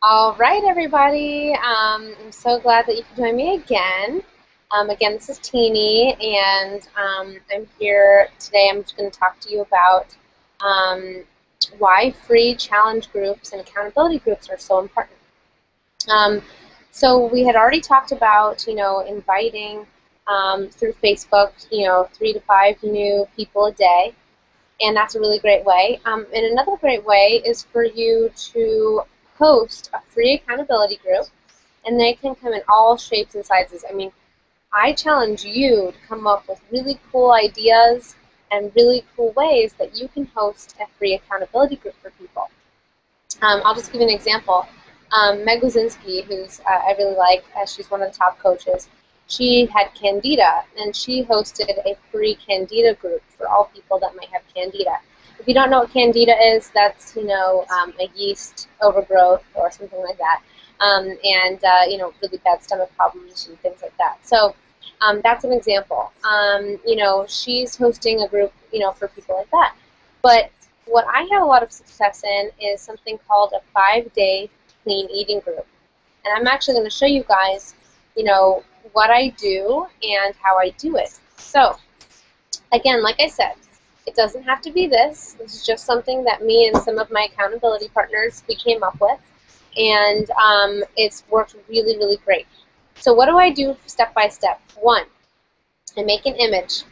All right, everybody. I'm so glad that you could join me again. Again, this is Teeny, and I'm here today. I'm just going to talk to you about why free challenge groups and accountability groups are so important. So we had already talked about, inviting through Facebook, 3 to 5 new people a day, and that's a really great way. And another great way is for you to host a free accountability group, and they can come in all shapes and sizes. I mean, I challenge you to come up with really cool ideas and really cool ways that you can host a free accountability group for people. I'll just give you an example. Meg Wazinski, who's I really like, she's one of the top coaches, she had Candida, and she hosted a free Candida group for all people that might have Candida. If you don't know what Candida is, that's, a yeast overgrowth or something like that, really bad stomach problems and things like that. So that's an example. She's hosting a group, for people like that. But what I have a lot of success in is something called a 5-day clean eating group. And I'm actually going to show you guys, what I do and how I do it. So, again, like I said, it doesn't have to be this. This is just something that me and some of my accountability partners, we came up with. And it's worked really, really great. So what do I do step by step? One, I make an image.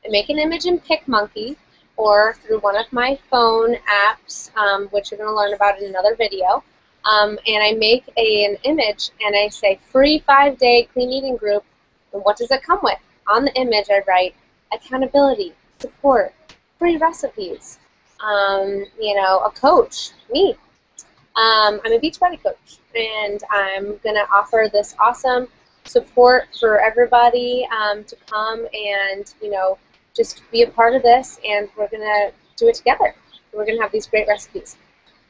I make an image in PicMonkey or through one of my phone apps, which you're going to learn about in another video. And I make an image and I say free 5-day clean eating group. And what does it come with? On the image I write accountability, support, free recipes, a coach, me. I'm a Beachbody coach, and I'm going to offer this awesome support for everybody to come and, just be a part of this, and we're going to do it together. We're going to have these great recipes.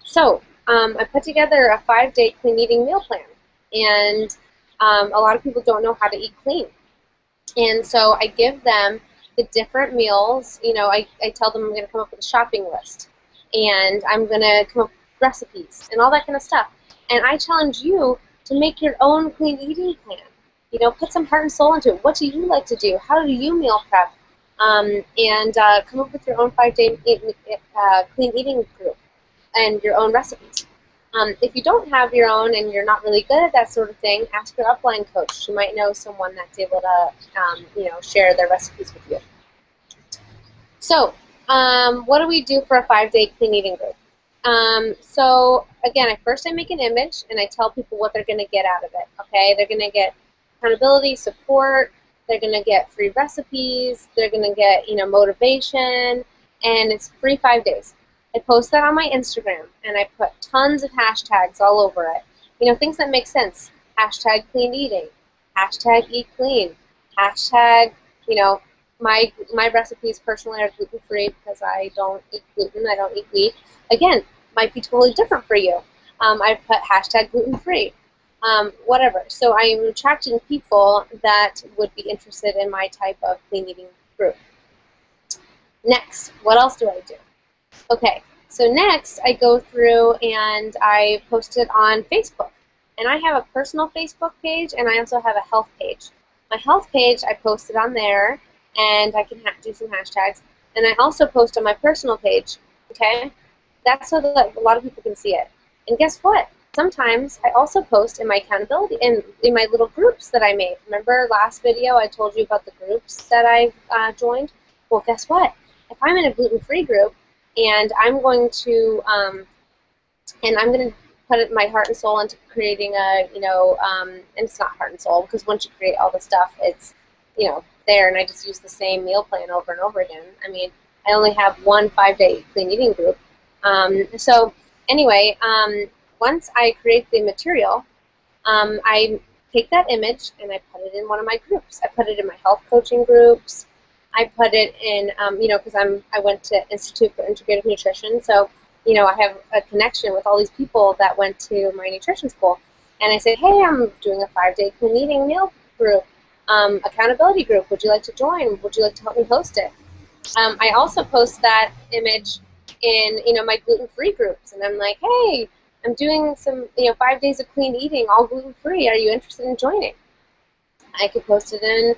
So I put together a 5-day clean eating meal plan, and a lot of people don't know how to eat clean. And so I give them the different meals. I tell them I'm going to come up with a shopping list, and I'm going to come up with recipes and all that kind of stuff. And I challenge you to make your own clean eating plan. Put some heart and soul into it. What do you like to do? How do you meal prep? And come up with your own 5-day clean eating group and your own recipes. If you don't have your own and you're not really good at that sort of thing, ask your upline coach. She might know someone that's able to, share their recipes with you. So, what do we do for a 5-day clean eating group? So again, first I make an image and I tell people what they're going to get out of it. Okay, they're going to get accountability, support. They're going to get free recipes. They're going to get motivation, and it's free 5 days. I post that on my Instagram, and I put tons of hashtags all over it. Things that make sense. Hashtag clean eating. Hashtag eat clean. Hashtag, my recipes personally are gluten-free because I don't eat gluten. I don't eat wheat. Again, might be totally different for you. I put hashtag gluten-free. Whatever. So I am attracting people that would be interested in my type of clean eating group. Next, what else do I do? Okay, so next I go through and I post it on Facebook. And I have a personal Facebook page, and I also have a health page. My health page, I post it on there, and I can do some hashtags. And I also post on my personal page, okay? That's so that a lot of people can see it. And guess what? Sometimes I also post in my accountability, in my little groups that I made. Remember last video I told you about the groups that I've joined? Well, guess what? If I'm in a gluten-free group, and I'm going to put my heart and soul into creating a, and it's not heart and soul, because once you create all the stuff, it's, there, and I just use the same meal plan over and over again. I mean, I only have one 5-day clean eating group. So anyway, once I create the material, I take that image and I put it in one of my groups. I put it in my health coaching groups. I put it in, because I went to Institute for Integrative Nutrition, so, I have a connection with all these people that went to my nutrition school. And I said, hey, I'm doing a 5-day clean eating meal group, accountability group. Would you like to join? Would you like to help me host it? I also post that image in, my gluten-free groups, and I'm like, hey, I'm doing some, 5 days of clean eating, all gluten-free. Are you interested in joining? I could post it in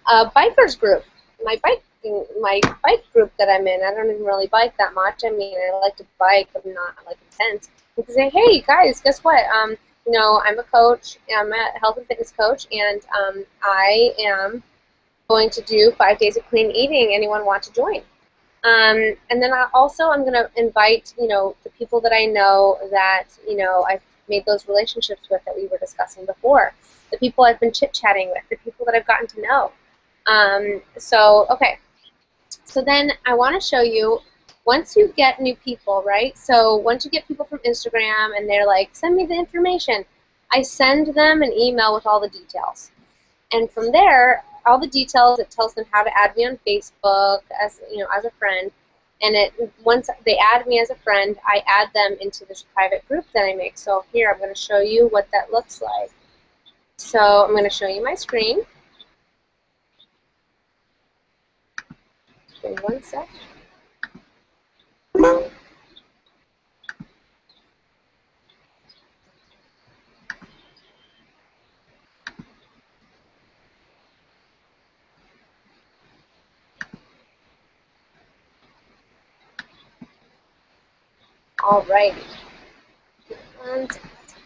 a bikers group, my bike group that I'm in. I don't even really bike that much. I mean, I like to bike, but not like intense. You can say, hey guys, guess what? I'm a coach. I'm a health and fitness coach, and I am going to do 5 days of clean eating. Anyone want to join? And then I'm going to invite, the people that I know that, I've made those relationships with that we were discussing before, the people I've been chit-chatting with, the people that I've gotten to know. Okay. So then I want to show you, once you get new people, right? So once you get people from Instagram and they're like, send me the information, I send them an email with all the details. And from there, all the details, it tells them how to add me on Facebook as a friend. And once they add me as a friend, I add them into this private group that I make. So here, I'm going to show you what that looks like. So I'm going to show you my screen. Give me one sec. All right. And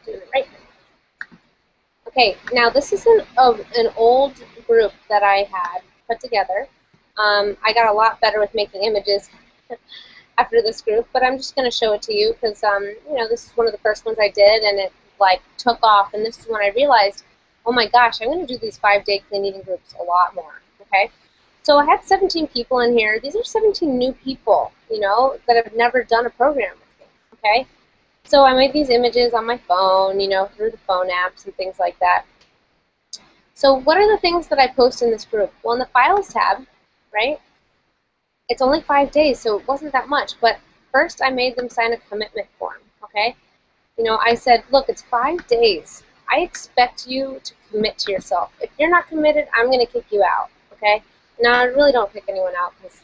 do it right. Okay, now this is an old group that I had put together. I got a lot better with making images after this group, but I'm just going to show it to you because this is one of the first ones I did, and it like took off. And this is when I realized, oh my gosh, I'm going to do these 5-day clean eating groups a lot more. Okay, so I had 17 people in here. These are 17 new people, that have never done a program with me. Okay. So I made these images on my phone, through the phone apps and things like that. So what are the things that I post in this group? Well, in the Files tab, right, it's only 5 days, so it wasn't that much. But first I made them sign a commitment form, okay? I said, look, it's 5 days. I expect you to commit to yourself. If you're not committed, I'm going to kick you out, okay? Now, I really don't kick anyone out because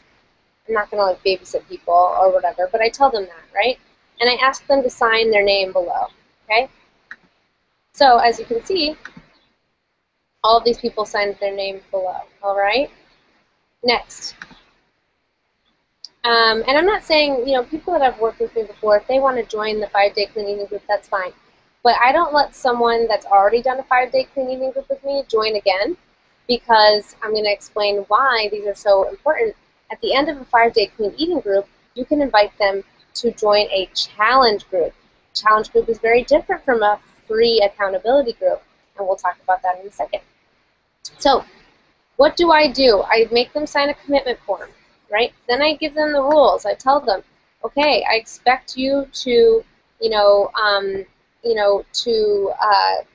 I'm not going to, like, babysit people or whatever, but I tell them that, right? And I ask them to sign their name below, okay? So as you can see, all of these people signed their name below, all right? Next. And I'm not saying, people that have worked with me before, if they want to join the 5-day clean eating group, that's fine. But I don't let someone that's already done a 5-day clean eating group with me join again, because I'm going to explain why these are so important. At the end of a 5-day clean eating group, you can invite them to join a challenge group. Challenge group is very different from a free accountability group, and we'll talk about that in a second. So what do? I make them sign a commitment form, right? Then I give them the rules. I tell them, okay, I expect you to,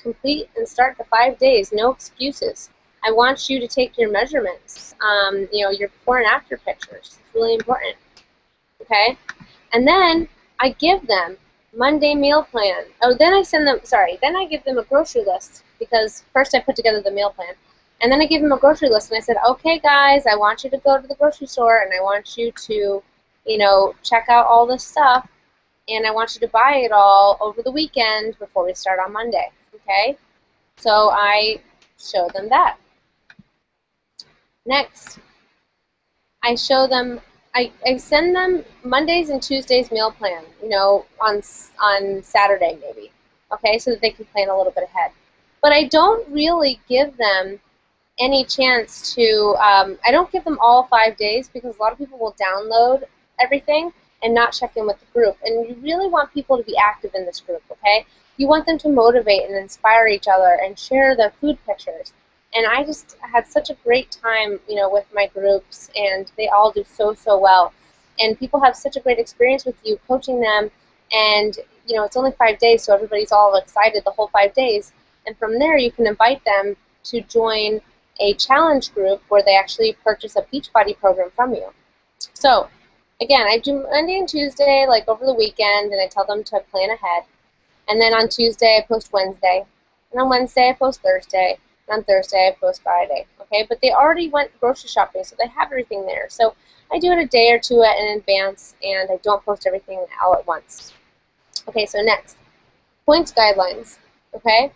complete and start the 5 days, no excuses. I want you to take your measurements, your before and after pictures. It's really important, okay? And then I give them Monday meal plan. Oh, then I give them a grocery list, because first I put together the meal plan. And then I give them a grocery list, and I said, okay, guys, I want you to go to the grocery store, and I want you to, check out all this stuff, and I want you to buy it all over the weekend before we start on Monday, okay? So I show them that. Next, I show them, I send them Mondays and Tuesdays meal plan, on Saturday maybe, okay, so that they can plan a little bit ahead. But I don't really give them any chance to, I don't give them all 5 days, because a lot of people will download everything and not check in with the group. And you really want people to be active in this group, okay? You want them to motivate and inspire each other and share their food pictures. And I just had such a great time, with my groups, and they all do so, so well. And people have such a great experience with you coaching them, and, it's only 5 days, so everybody's all excited the whole 5 days. And from there, you can invite them to join a challenge group where they actually purchase a Beachbody program from you. So, again, I do Monday and Tuesday, like over the weekend, and I tell them to plan ahead. And then on Tuesday, I post Wednesday. And on Wednesday, I post Thursday. And on Thursday, I post Friday. Okay, but they already went grocery shopping, so they have everything there. So I do it a day or two in advance, and I don't post everything all at once. Okay, so next. Points guidelines, okay?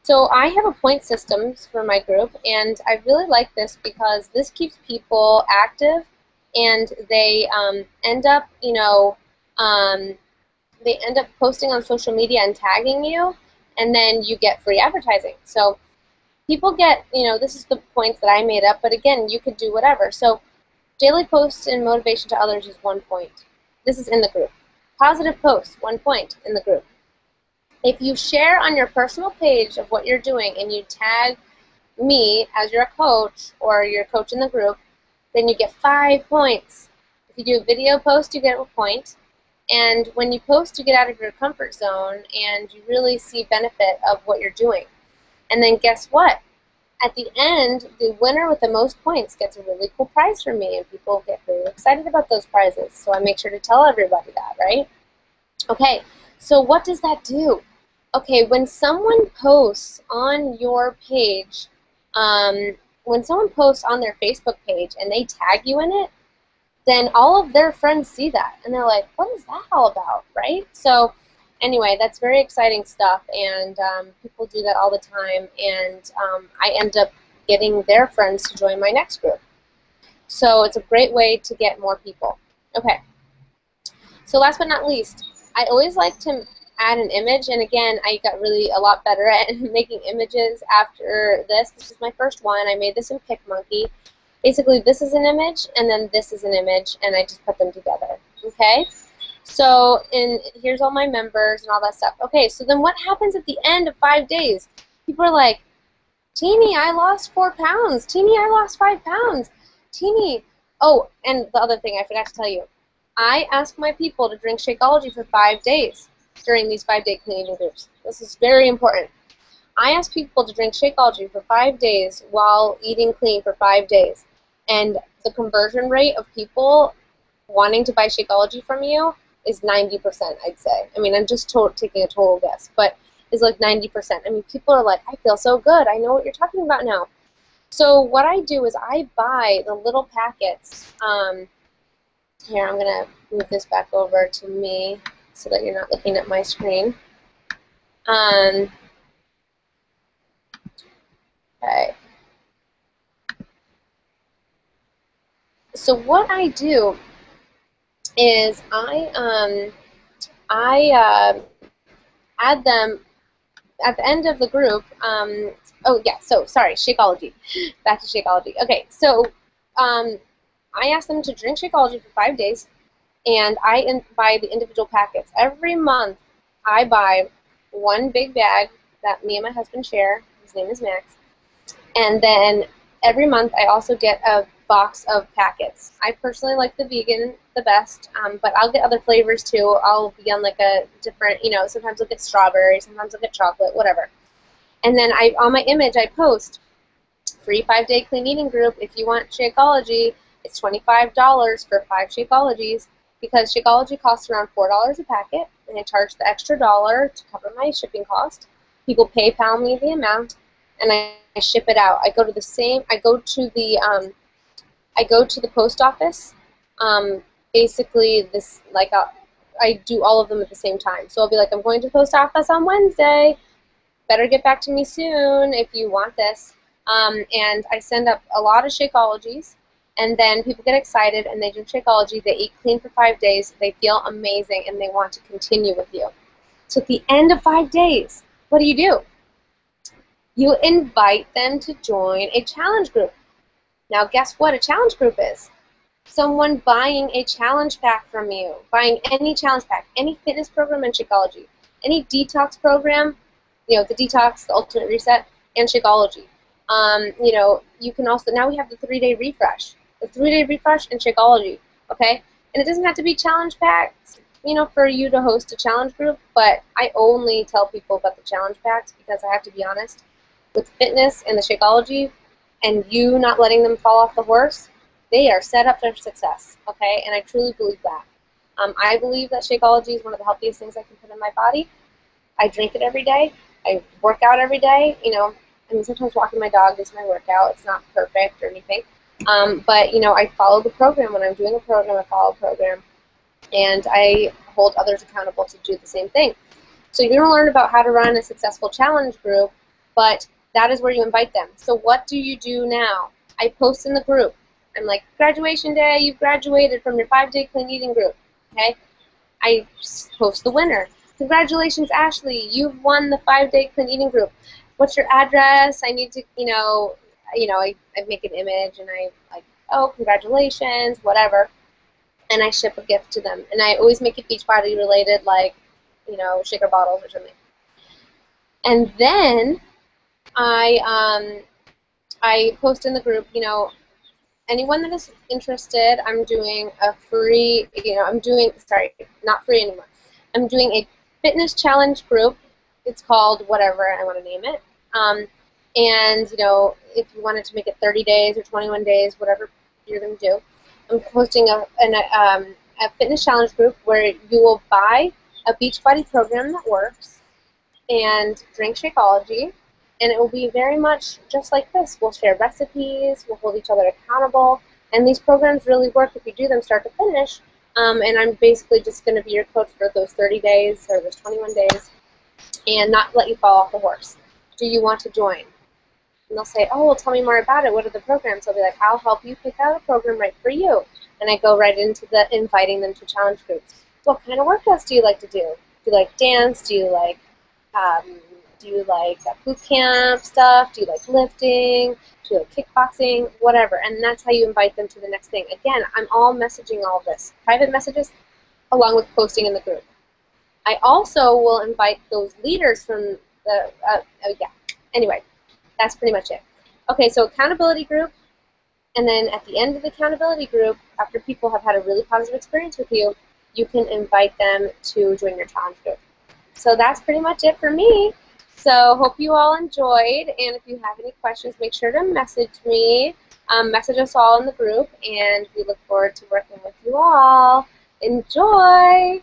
So I have a point systems for my group, and I really like this because this keeps people active, and they end up, they end up posting on social media and tagging you, and then you get free advertising. So people get, this is the points that I made up, but again, you could do whatever. So daily posts and motivation to others is 1 point. This is in the group. Positive posts, 1 point in the group. If you share on your personal page of what you're doing and you tag me as your coach or your coach in the group, then you get 5 points. If you do a video post, you get a point. And when you post, you get out of your comfort zone and you really see benefit of what you're doing. And then guess what? At the end, the winner with the most points gets a really cool prize from me, and people get really excited about those prizes. So I make sure to tell everybody that, right? Okay, so what does that do? Okay, when someone posts on your page, when someone posts on their Facebook page and they tag you in it, then all of their friends see that, and they're like, what is that all about, right? So anyway, that's very exciting stuff, and people do that all the time, and I end up getting their friends to join my next group. So it's a great way to get more people. Okay, so last but not least, I always like to add an image, and again, I got really a lot better at making images after this. This is my first one. I made this in PicMonkey. Basically, this is an image, and then this is an image, and I just put them together, okay? So here's all my members and all that stuff. Okay, so then what happens at the end of 5 days? People are like, Teeny, I lost 4 pounds. Teeny, I lost 5 pounds. Teeny, oh, and the other thing I forgot to tell you. I ask my people to drink Shakeology for 5 days during these 5-day clean eating groups. This is very important. I ask people to drink Shakeology for 5 days while eating clean for 5 days. And the conversion rate of people wanting to buy Shakeology from you is 90%, I'd say. I mean, I'm just taking a total guess, but it's like 90%. I mean, people are like, I feel so good. I know what you're talking about now. So what I do is I buy the little packets. Here, I'm going to move this back over to me so that you're not looking at my screen. Okay. So what I do is I add them at the end of the group. Oh yeah, so sorry, Shakeology. Back to Shakeology. Okay, so I ask them to drink Shakeology for 5 days, and I buy the individual packets. Every month I buy one big bag that me and my husband share. His name is Max. And then every month I also get a box of packets. I personally like the vegan the best, but I'll get other flavors too. I'll be on like a different, sometimes I'll get strawberry, sometimes I'll get chocolate, whatever. And then on my image I post, free 5-day clean eating group. If you want Shakeology, it's $25 for 5 Shakeologies, because Shakeology costs around $4 a packet, and I charge the extra $1 to cover my shipping cost. People PayPal me the amount, and I ship it out. I go to the post office. Basically, I do all of them at the same time. So I'll be like, I'm going to the post office on Wednesday. Better get back to me soon if you want this. And I send up a lot of Shakeologies, and then people get excited and they drink Shakeology. They eat clean for 5 days. They feel amazing, and they want to continue with you. So at the end of 5 days, what do? You invite them to join a challenge group. Now, guess what a challenge group is? Someone buying a challenge pack from you, buying any challenge pack, any fitness program in Shakeology, any detox program, the detox, the ultimate reset, and Shakeology. You can also, now we have the 3-day refresh. The 3-day refresh and Shakeology, okay? And it doesn't have to be challenge packs, for you to host a challenge group, but I only tell people about the challenge packs because I have to be honest. With fitness and the Shakeology, and you not letting them fall off the horse, they are set up for success, okay? And I truly believe that. I believe that Shakeology is one of the healthiest things I can put in my body. I drink it every day. I work out every day. Sometimes walking my dog is my workout. It's not perfect or anything. But, I follow the program. When I'm doing a program, I follow a program. And I hold others accountable to do the same thing. So you're going to learn about how to run a successful challenge group, but that is where you invite them. So what do you do now? I post in the group. I'm like, graduation day, you've graduated from your 5-day clean eating group. Okay? I post the winner. Congratulations, Ashley, you've won the 5-day clean eating group. What's your address? I need to, I make an image and I like, oh, congratulations, whatever. And I ship a gift to them. And I always make it Beachbody related, like, shaker bottles or something. And then I post in the group, anyone that is interested, I'm doing a free, not free anymore. I'm doing a fitness challenge group. It's called whatever I want to name it. And, if you wanted to make it 30 days or 21 days, whatever you're going to do, I'm posting a fitness challenge group where you will buy a Beachbody program that works and drink Shakeology, and it will be very much just like this. We'll share recipes, we'll hold each other accountable, and these programs really work if you do them start to finish. And I'm basically just going to be your coach for those 30 days or those 21 days and not let you fall off the horse. Do you want to join? And they'll say, oh, well, tell me more about it. What are the programs? I'll be like, I'll help you pick out a program right for you. And I go right into the inviting them to challenge groups. What kind of workouts do you like to do? Do you like dance? Do you like boot camp stuff? Do you like lifting? Do you like kickboxing? Whatever. And that's how you invite them to the next thing. Again, I'm all messaging all this. Private messages along with posting in the group. I also will invite those leaders from the, Anyway, that's pretty much it. Okay, so accountability group. And then at the end of the accountability group, after people have had a really positive experience with you, you can invite them to join your challenge group. So that's pretty much it for me. So hope you all enjoyed, and if you have any questions, make sure to message me. Message us all in the group, and we look forward to working with you all. Enjoy!